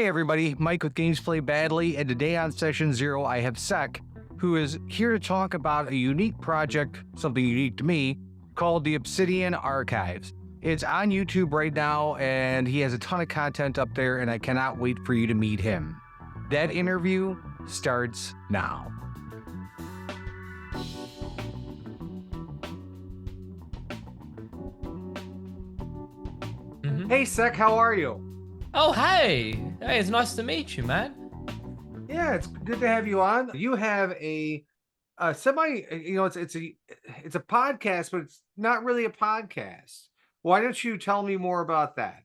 everybody, Mike with Games Play Badly, and today on Session 0 I have Sec, who is here to talk about a unique project, something unique to me, called the Obsidian Archives. It's on YouTube right now, and he has a ton of content up there, and I cannot wait for you to meet him. That interview starts now. Hey, Sec, how are you? Oh, hey, it's nice to meet you, man. Yeah, it's good to have you on. You have a semi, it's a podcast, but it's not really a podcast. Why don't you tell me more about that?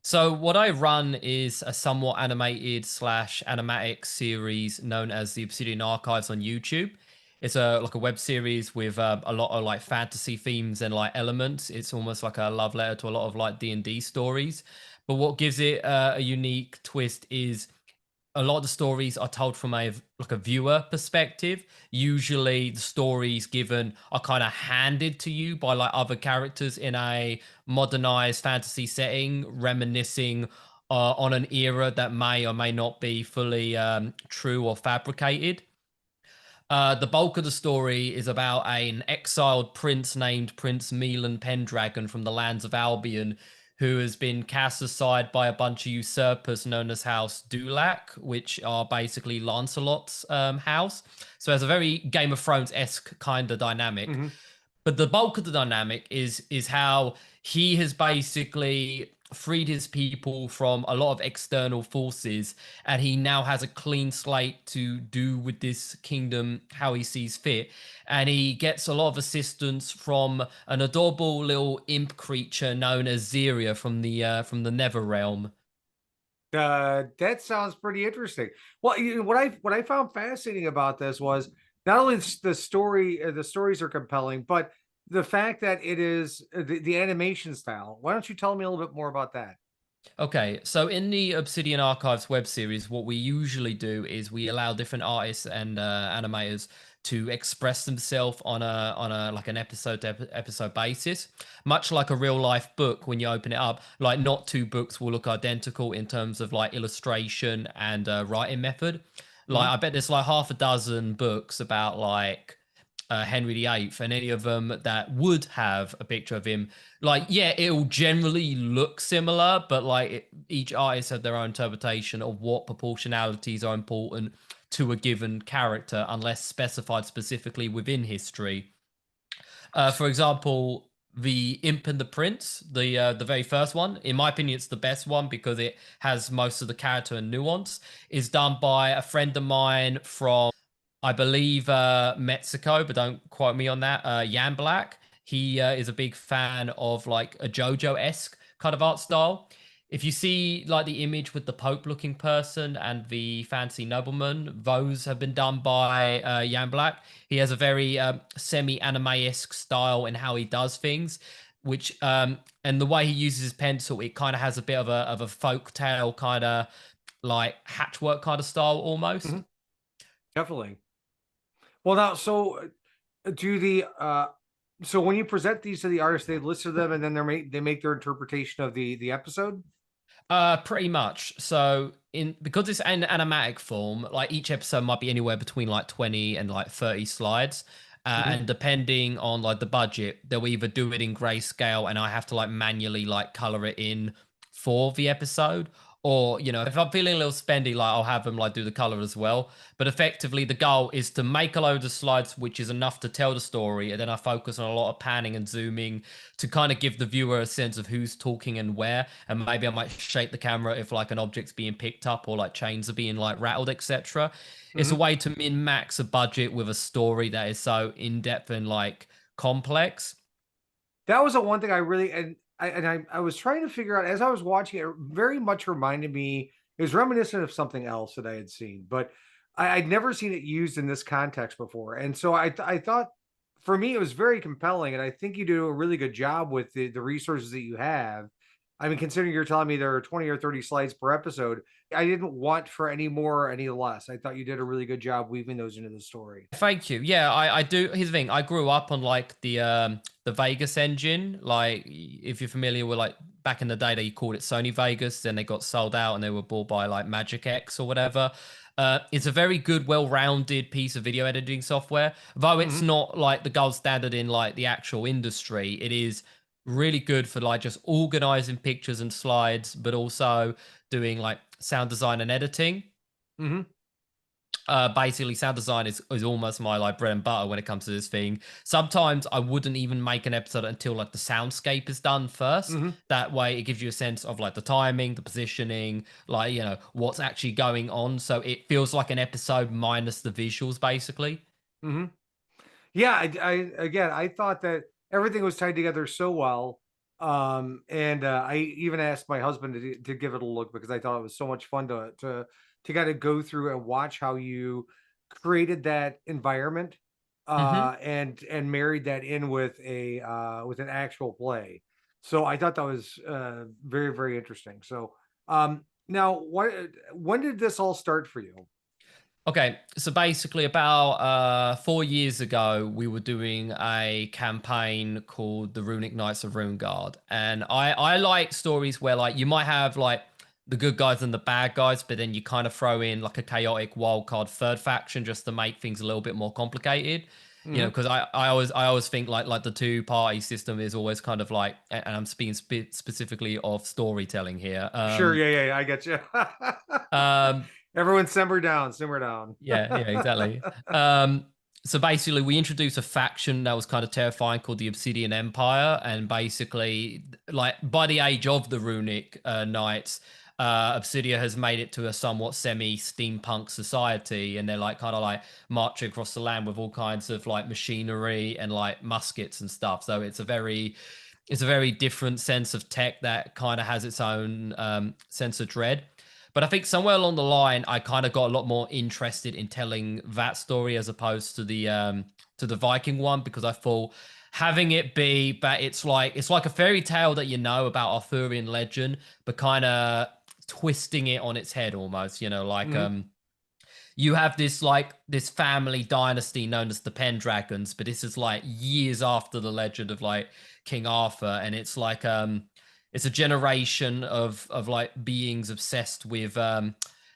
So what I run is a somewhat animated / animatic series known as the Obsidian Archives on YouTube. It's a web series with a lot of like fantasy themes and like elements. It's almost like a love letter to a lot of like D&D stories. But what gives it a unique twist is a lot of the stories are told from a viewer perspective. Usually the stories given are kind of handed to you by like other characters in a modernized fantasy setting, reminiscing on an era that may or may not be fully true or fabricated. The bulk of the story is about an exiled prince named Prince Milan Pendragon from the lands of Albion, who has been cast aside by a bunch of usurpers known as House Dulac, which are basically Lancelot's house. So it's a very Game of Thrones-esque kind of dynamic. Mm-hmm. But the bulk of the dynamic is how he has basically freed his people from a lot of external forces, and he now has a clean slate to do with this kingdom how he sees fit. And he gets a lot of assistance from an adorable little imp creature known as Zeria from the Nether realm. That sounds pretty interesting. Well, what I found fascinating about this was not only the stories are compelling, but the fact that it is the animation style. Why don't you tell me a little bit more about that? Okay, so in the Obsidian Archives web series, what we usually do is we allow different artists and animators to express themselves on a like an episode to episode basis, much like a real life book. When you open it up, like not two books will look identical in terms of like illustration and writing method. Like Mhm. I bet there's like half a dozen books about like Henry VIII, and any of them that would have a picture of him, like, yeah, it'll generally look similar, but like each artist had their own interpretation of what proportionalities are important to a given character, unless specified specifically within history. For example, the Imp and the Prince, the very first one, in my opinion, it's the best one because it has most of the character and nuance. Is done by a friend of mine from, I believe, Mexico, but don't quote me on that. Yan Black. He is a big fan of like a JoJo-esque kind of art style. If you see like the image with the Pope looking person and the fancy nobleman, those have been done by Yan Black. He has a very semi-anime-esque style in how he does things, which and the way he uses his pencil, it kind of has a bit of a folk tale kind of like hatchwork kind of style almost. Mhm. Definitely. Well, now, so do the so when you present these to the artists, they listen to them and then they make their interpretation of the episode. Pretty much. So in because it's an animatic form, like each episode might be anywhere between like 20 and like 30 slides. Mhm. And depending on like the budget, they'll either do it in grayscale and I have to like manually like color it in for the episode. Or, if I'm feeling a little spendy, like I'll have them like do the color as well. But effectively the goal is to make a load of slides, which is enough to tell the story. And then I focus on a lot of panning and zooming to kind of give the viewer a sense of who's talking and where. And maybe I might shake the camera if like an object's being picked up or like chains are being like rattled, etc. It's a Mhm. way to min max a budget with a story that is so in depth and like complex. That was the one thing I really and I was trying to figure out as I was watching it. It very much reminded me. It was reminiscent of something else that I had seen, but I'd never seen it used in this context before. And so I thought for me it was very compelling, and I think you do a really good job with the resources that you have. I mean, considering you're telling me there are 20 or 30 slides per episode, I didn't want for any more or any less. I thought you did a really good job weaving those into the story. Thank you. Yeah, I do. Here's the thing. I grew up on like the Vegas engine. Like if you're familiar with like back in the day they called it Sony Vegas, then they got sold out and they were bought by like Magic X or whatever. It's a very good, well-rounded piece of video editing software. Though it's Hmm. not like the gold standard in like the actual industry, it is really good for like just organizing pictures and slides, but also doing like sound design and editing. Hmm. Basically sound design is almost my like bread and butter when it comes to this thing. Sometimes I wouldn't even make an episode until like the soundscape is done first. Hmm. That way it gives you a sense of like the timing, the positioning, like, you know, what's actually going on, so it feels like an episode minus the visuals basically. Hmm. Yeah, I again, I thought that everything was tied together so well. And I even asked my husband to give it a look because I thought it was so much fun to kind of go through and watch how you created that environment, Hmm. and married that in with an actual play. So I thought that was very, very interesting. So now what when did this all start for you? Okay, so basically, about 4 years ago, we were doing a campaign called the Runic Knights of Runeguard, and I like stories where like you might have like the good guys and the bad guys, but then you kind of throw in like a chaotic wild card third faction just to make things a little bit more complicated. You know, Hmm. because I always think like the two party system is always kind of like, and I'm speaking specifically of storytelling here. Sure, yeah, yeah, yeah, I get you. Um, Everyone simmer down, simmer down. Yeah, exactly. Um, so basically, we introduced a faction that was kind of terrifying called the Obsidian Empire, and basically, like by the age of the Runic Knights, Obsidia has made it to a somewhat semi-steampunk society, and they're like kind of like marching across the land with all kinds of like machinery and like muskets and stuff. So it's a very different sense of tech that kind of has its own sense of dread. But I think somewhere along the line, I kind of got a lot more interested in telling that story as opposed to the Viking one, because I thought having it be that it's like a fairy tale that you know about Arthurian legend, but kind of twisting it on its head almost. You know, like Mhm, you have this family dynasty known as the Pendragons, but this is like years after the legend of like King Arthur, and it's like it's a generation of like beings obsessed with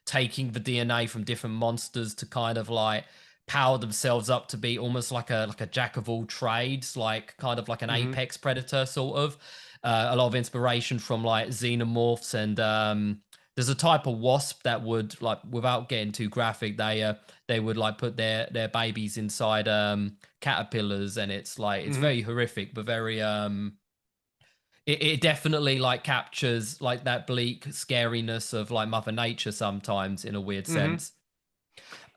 taking the DNA from different monsters to kind of like power themselves up to be almost like a jack of all trades, like kind of like an mhm, apex predator sort of. A lot of inspiration from like xenomorphs, and there's a type of wasp that would, like, without getting too graphic, they would like put their babies inside caterpillars, and it's like it's mhm, very horrific, but very it definitely like captures like that bleak scariness of like Mother Nature sometimes in a weird mhm. sense.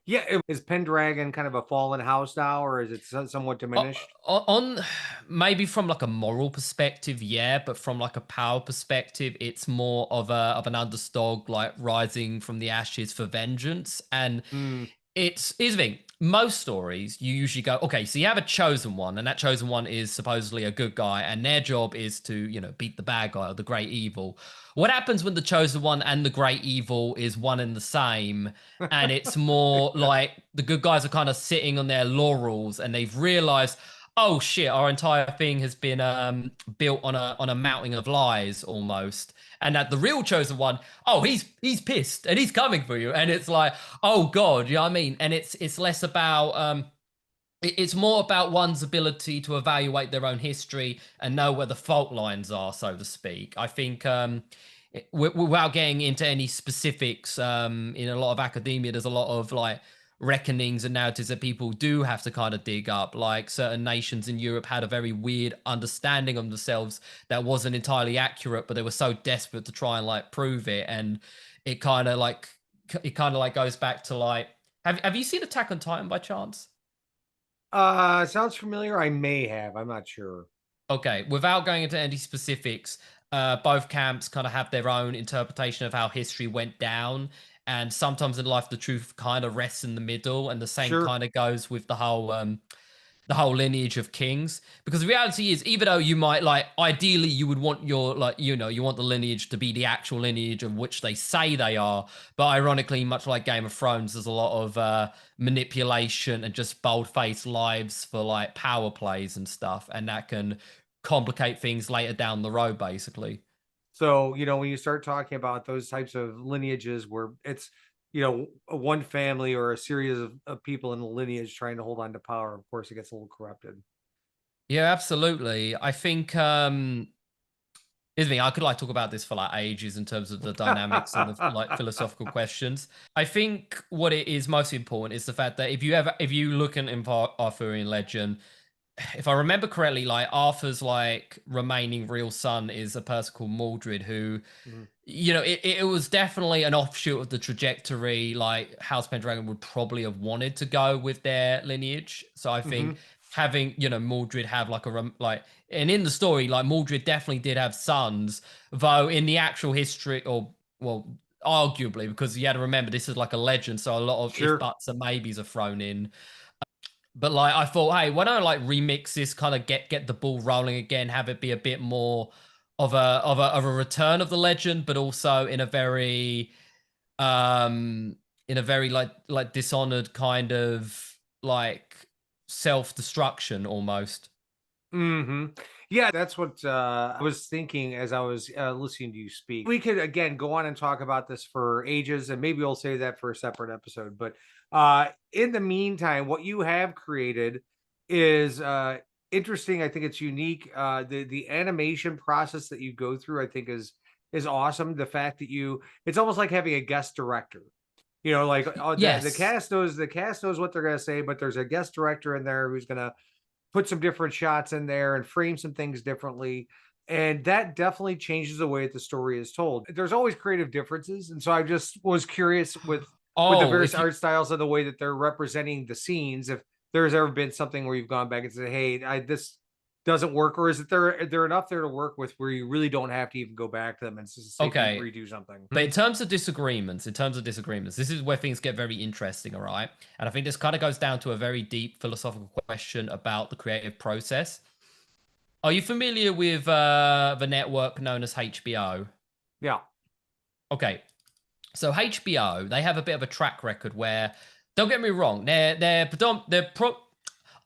Yeah, is Pendragon kind of a fallen house now, or is it somewhat O- diminished? on maybe from like a moral perspective, yeah, but from like a power perspective, it's more of an underdog like rising from the ashes for vengeance. And Mm, here's the thing. Most stories, you usually go, okay, so you have a chosen one, and that chosen one is supposedly a good guy, and their job is to, you know, beat the bad guy or the great evil. What happens when the chosen one and the great evil is one and the same? And it's more like the good guys are kind of sitting on their laurels, and they've realized, oh shit, our entire thing has been built on a mountain of lies almost. And that the real chosen one, oh, he's pissed and he's coming for you. And it's like, oh God, you know what I mean? And it's less about it's more about one's ability to evaluate their own history and know where the fault lines are, so to speak. I think without getting into any specifics, in a lot of academia, there's a lot of like reckonings and narratives that people do have to kind of dig up. Like certain nations in Europe had a very weird understanding of themselves that wasn't entirely accurate, but they were so desperate to try and like prove it. And it kind of like goes back to like, have you seen Attack on Titan by chance? sounds familiar. I may have. I'm not sure. Okay, without going into any specifics, both camps kind of have their own interpretation of how history went down, and sometimes in life the truth kind of rests in the middle, and the same Sure. kind of goes with the whole lineage of kings. Because the reality is, even though you might like, ideally you would want your, like, you know, you want the lineage to be the actual lineage of which they say they are, but ironically, much like Game of Thrones, there's a lot of manipulation and just bold-faced lives for like power plays and stuff, and that can complicate things later down the road basically. So, when you start talking about those types of lineages where it's, one family or a series of people in the lineage trying to hold on to power, of course, it gets a little corrupted. Yeah, absolutely. I think Excuse me, I could like talk about this for like ages in terms of the dynamics and the like philosophical questions. I think what it is most important is the fact that if you look at Arthurian legend, if I remember correctly, like Arthur's like remaining real son is a person called Mordred who, Mhm. it was definitely an offshoot of the trajectory like House Pendragon would probably have wanted to go with their lineage. So I think Mhm. having, Mordred have like like, and in the story, like Mordred definitely did have sons, though in the actual history, or well, arguably, because you had to remember this is like a legend, so a lot of if Sure. buts and maybes are thrown in. But like I thought, hey, why don't I like remix this, kind of get the ball rolling again, have it be a bit more of a return of the legend, but also um in a very like dishonored kind of like self-destruction almost. Mhm. Yeah, that's what, I was thinking as I was, listening to you speak. We could, again, go on and talk about this for ages, and maybe we'll save that for a separate episode, but, in the meantime, what you have created is, interesting. I think it's unique. The animation process that you go through, I think is awesome. The fact that it's almost like having a guest director. Like, Yes. the cast knows what they're gonna say, but there's a guest director in there who's gonna put some different shots in there and frame some things differently. And that definitely changes the way that the story is told. There's always creative differences. And so I just was curious with the Oh, various if you art styles and the way that they're representing the scenes, if there's ever been something where you've gone back and said, hey, this doesn't work, or is it there enough there to work with where you really don't have to even go back to them and just say okay. redo something? But in terms of disagreements, this is where things get very interesting, all right? And I think this kind of goes down to a very deep philosophical question about the creative process. Are you familiar with the network known as HBO? Yeah. Okay, so HBO, they have a bit of a track record where, don't get me wrong,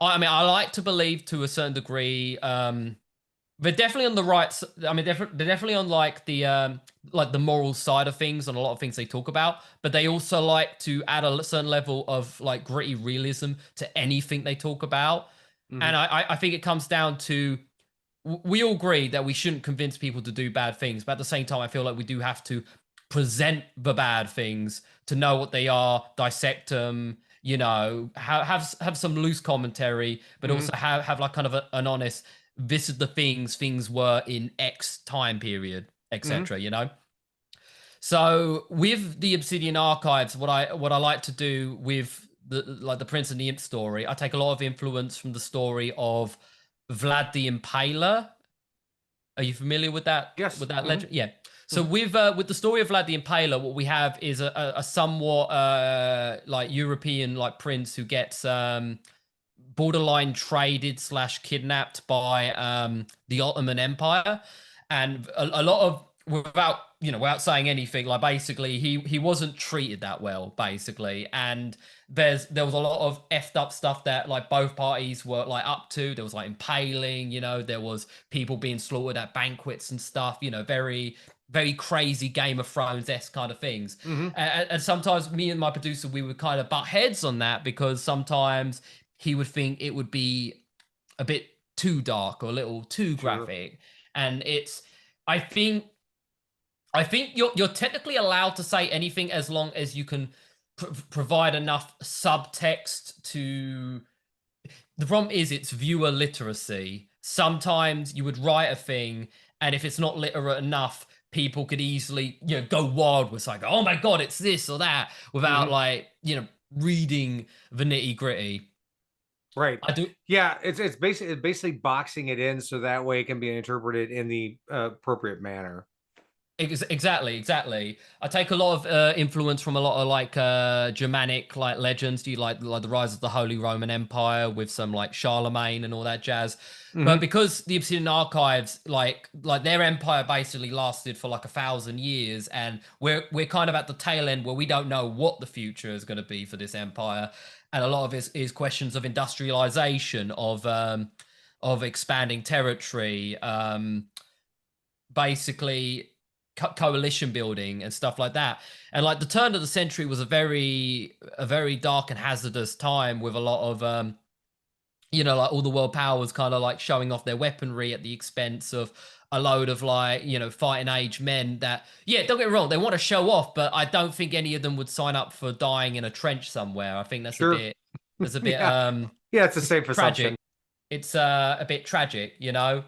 I mean, I like to believe to a certain degree, they're definitely on the right. I mean, they're definitely on like the moral side of things on a lot of things they talk about. But they also like to add a certain level of like gritty realism to anything they talk about. Hmm. And I think it comes down to we all agree that we shouldn't convince people to do bad things, but at the same time, I feel like we do have to present the bad things to know what they are, dissect them. Have some loose commentary, but Hmm. also have like kind of an honest. This is the things were in X time period, Hmm. etc. So with the Obsidian archives, what I like to do with the Prince and the Imp story, I take a lot of influence from the story of Vlad the Impaler. Are you familiar with that Yes. Hmm. legend? Yeah. So Hmm. with the story of Vlad the Impaler, what we have is a somewhat like European like prince who gets borderline traded slash kidnapped by the Ottoman Empire, and a lot of without saying anything, like basically he wasn't treated that well basically, and there was a lot of effed up stuff that like both parties were like up to. There was like impaling, there was people being slaughtered at banquets and stuff, very very crazy Game of Thrones esque kind of things. Hmm. And sometimes me and my producer, we would kind of butt heads on that because sometimes he would think it would be a bit too dark or a little too Sure. graphic. And I think, you're technically allowed to say anything as long as you can provide enough subtext to. The problem is it's viewer literacy. Sometimes you would write a thing, and if it's not literate enough, people could easily, go wild with like, oh my god, it's this or that, without Hmm. like, reading the nitty gritty. Right. I do. Yeah, it's basically boxing it in so that way it can be interpreted in the appropriate manner. Exactly. I take a lot of influence from a lot of like Germanic like legends. Do you like the rise of the Holy Roman Empire with some like Charlemagne and all that jazz? But Hmm. because the Obsidian Archives, like their empire basically lasted for like 1,000 years, and we're kind of at the tail end where we don't know what the future is going to be for this empire, and a lot of it is questions of industrialization, of expanding territory, basically. coalition building and stuff like that. And like the turn of the century was a very dark and hazardous time with a lot of like all the world powers kind of like showing off their weaponry at the expense of a load of like, fighting age men that, yeah, don't get me wrong, they want to show off, but I don't think any of them would sign up for dying in a trench somewhere. I think Sure. that's a bit Yeah. Yeah, it's a it's safe assumption. tragic. It's a bit tragic, you know.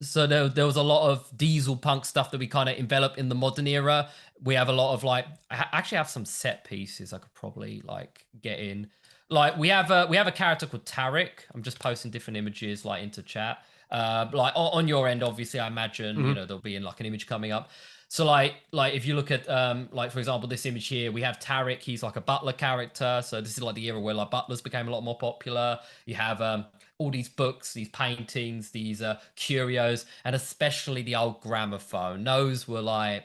So there was a lot of diesel punk stuff that we kind of enveloped in the modern era. We have a lot of like, I actually have some set pieces I could probably like get in. Like we have a character called Tarek. I'm just posting different images like into chat. Like on your end, obviously, I imagine Mhm. there'll be in like an image coming up. So like if you look at like for example this image here, we have Tarek. He's like a butler character. So this is like the era where like butlers became a lot more popular. You have all these books, these paintings, these curios, and especially the old gramophone. Those were like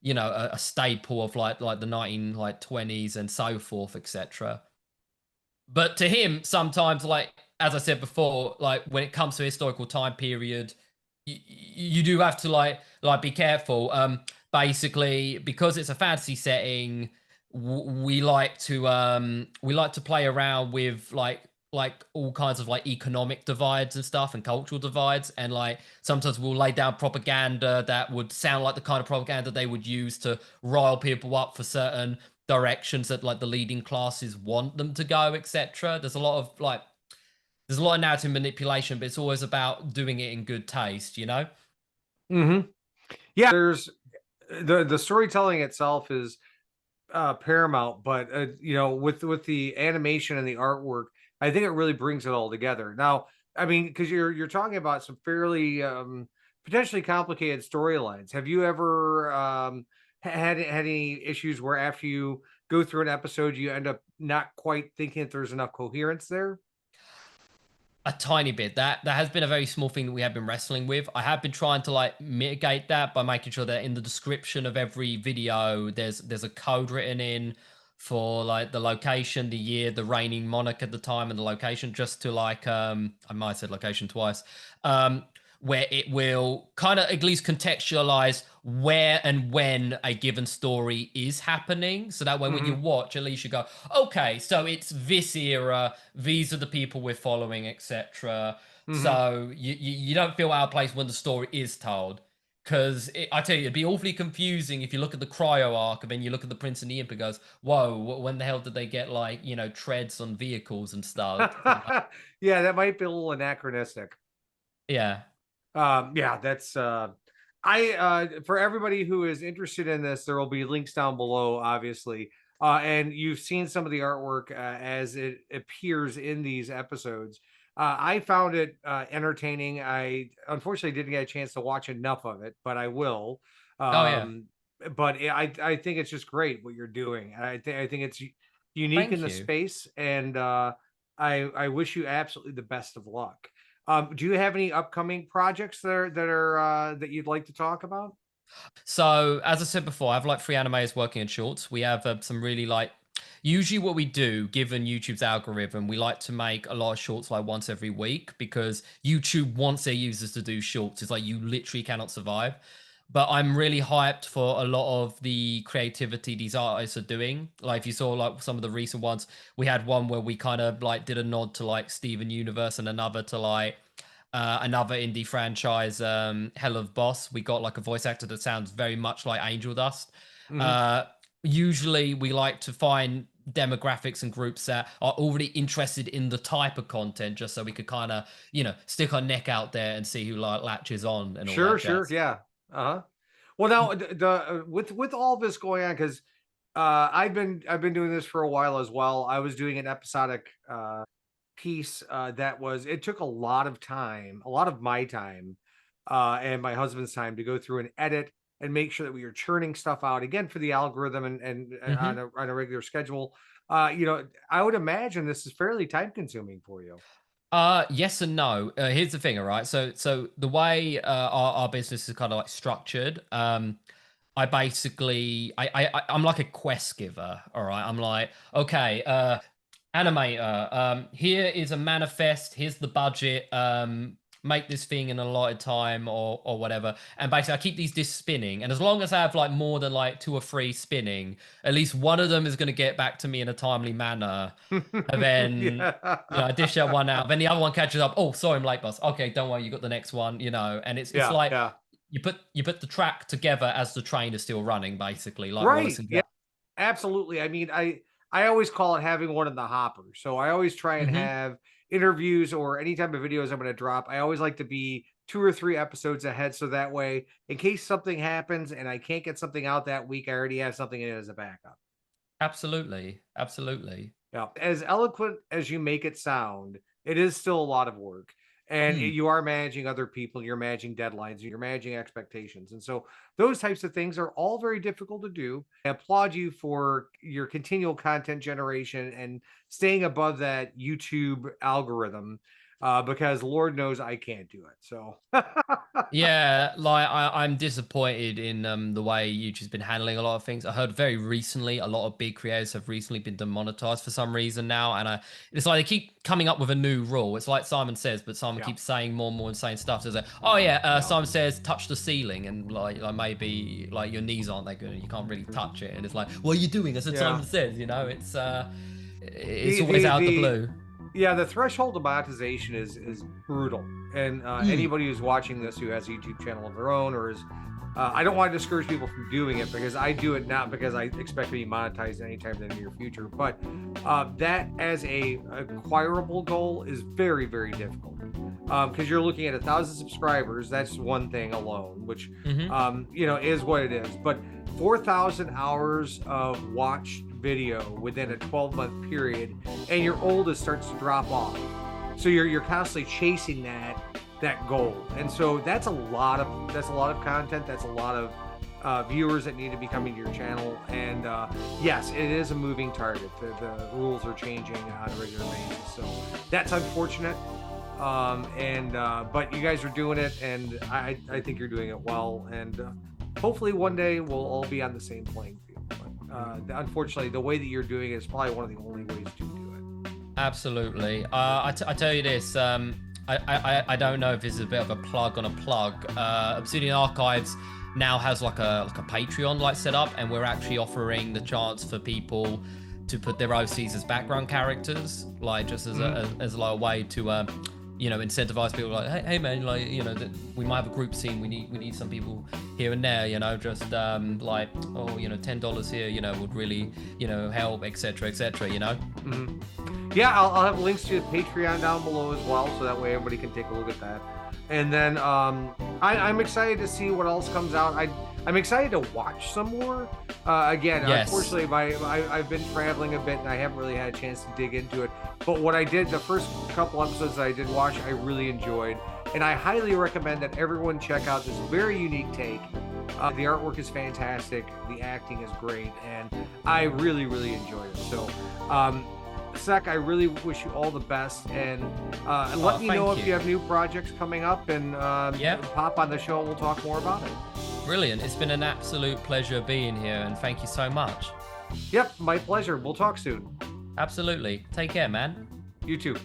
a staple of like the 1920s and so forth, etc. But to him, sometimes, like as I said before, like when it comes to historical time period, you do have to like be careful. Basically, because it's a fantasy setting, we like to play around with like all kinds of like economic divides and stuff and cultural divides, and like sometimes we'll lay down propaganda that would sound like the kind of propaganda they would use to rile people up for certain directions that like the leading classes want them to go, etc. There's a lot of narrative manipulation, but it's always about doing it in good taste, you know? Mhm. Yeah, there's the storytelling itself is paramount, but with the animation and the artwork, I think it really brings it all together. Now, I mean, because you're talking about some fairly potentially complicated storylines. Have you ever had any issues where after you go through an episode, you end up not quite thinking that there's enough coherence there? A tiny bit. That has been a very small thing that we have been wrestling with. I have been trying to like mitigate that by making sure that in the description of every video there's a code written in for like the location, the year, the reigning monarch at the time, and the location, just to like I might have said location twice. Where it will kind of at least contextualize where and when a given story is happening. So that way, when you Hmm. watch, at least you go, okay, so it's this era, these are the people we're following, etc. Hmm. So you don't feel out of place when the story is told. Because I tell you, it'd be awfully confusing if you look at the Cryo arc and then you look at the Prince and the Imp and goes, whoa, when the hell did they get like, treads on vehicles and stuff? Yeah, that might be a little anachronistic. Yeah. Yeah, that's I for everybody who is interested in this, there will be links down below, obviously. And you've seen some of the artwork as it appears in these episodes. I found it entertaining. I unfortunately didn't get a chance to watch enough of it, but I will. Oh, yeah. Um, but I think it's just great what you're doing. I think it's unique in Thank the you. space, and I wish you absolutely the best of luck. Do you have any upcoming projects that you'd like to talk about? So, as I said before, I have like three animators working in shorts. We have some really like, usually what we do, given YouTube's algorithm, we like to make a lot of shorts like once every week because YouTube wants their users to do shorts. It's like you literally cannot survive. But I'm really hyped for a lot of the creativity these artists are doing. Like if you saw like some of the recent ones, we had one where we kind of like did a nod to like Steven Universe and another to like another indie franchise, Hell of Boss. We got like a voice actor that sounds very much like Angel Dust. Mhm. Uh, Usually, we like to find demographics and groups that are already interested in the type of content, just so we could kind of, stick our neck out there and see who like latches on and all Sure, that sure, jazz. yeah. Uh-huh. Well, now with all this going on, because I've been doing this for a while as well. I was doing an episodic piece that was it took a lot of time, a lot of my time, and my husband's time to go through and edit and make sure that we are churning stuff out again for the algorithm and Hmm. on a regular schedule. I would imagine this is fairly time consuming for you. Yes and no. Here's the thing, all right. So the way our business is kind of like structured, I basically I'm like a quest giver, all right. I'm like, okay, animator, here is a manifest, here's the budget, make this thing in a allotted time or whatever. And basically I keep these discs spinning. And as long as I have like more than like 2 or 3 spinning, at least one of them is going to get back to me in a timely manner. And then, you know, I dish that one out. Then the other one catches up. Oh, sorry, I'm late, boss. Okay, don't worry, you got the next one, you know. And it's Yeah, like yeah. you put the track together as the train is still running, basically, like Wallace Right. and Yeah, Gromit. absolutely. I mean, I always call it having one in the hopper. So I always try and Hmm. have interviews or any type of videos I'm going to drop. I always like to be 2 or 3 episodes ahead, so that way, in case something happens and I can't get something out that week, I already have something in as a backup. Absolutely. Absolutely. Yeah. As eloquent as you make it sound, it is still a lot of work. And Mm. you are managing other people, you're managing deadlines, you're managing expectations. And so those types of things are all very difficult to do. I applaud you for your continual content generation and staying above that YouTube algorithm, because Lord knows I can't do it. So, Yeah, like I'm disappointed in the way YouTube's been handling a lot of things. I heard very recently a lot of big creators have recently been demonetized for some reason now, and it's like they keep coming up with a new rule. It's like Simon Says, but Simon yeah, keeps saying more and more insane stuff. So it's like, oh yeah, yeah. Simon Says touch the ceiling, and like maybe like your knees aren't that good, and you can't really touch it, and it's like, what are you doing? I said Yeah. Simon Says, you know, it's The always the out of the the blue. Yeah, the threshold of monetization is brutal, and Mm. anybody who's watching this who has a YouTube channel of their own or is, I don't want to discourage people from doing it because I do it not because I expect to be monetized anytime in the near future, but that as a acquirable goal is very very difficult, because you're looking at 1,000 subscribers. That's one thing alone, which Hmm. you know is what it is, but 4,000 hours of watched video within a 12-month period, and your oldest starts to drop off. So you're constantly chasing that goal, and so that's a lot of content. That's a lot of viewers that need to be coming to your channel. And yes, it is a moving target. The rules are changing on a regular basis, so that's unfortunate. And but you guys are doing it, and I think you're doing it well, and hopefully one day we'll all be on the same playing field. But unfortunately, the way that you're doing it is probably one of the only ways to do it. Absolutely. I tell you this. I don't know if this is a bit of a plug on a plug. Obsidian Archives now has like a Patreon like set up, and we're actually offering the chance for people to put their OCs as background characters, like just as as like a way to you know, incentivize people like, hey man, like, you know, we might have a group scene. We need some people here and there, you know, just like, oh, you know, $10 here, you know, would really, you know, help, etc., etc., you know. Yeah, I'll have links to the Patreon down below as well, so that way everybody can take a look at that. And then I'm excited to see what else comes out. I'm excited to watch some more. Again, Yes. unfortunately, I've been traveling a bit and I haven't really had a chance to dig into it. But what I did, the first couple episodes that I did watch, I really enjoyed. And I highly recommend that everyone check out this very unique take. The artwork is fantastic. The acting is great. And I really, really enjoyed it. So, Sec, I really wish you all the best, and let me know if you have new projects coming up, and pop on the show and we'll talk more about it. Brilliant. It's been an absolute pleasure being here, and thank you so much. Yep, my pleasure. We'll talk soon. Absolutely. Take care, man. You too.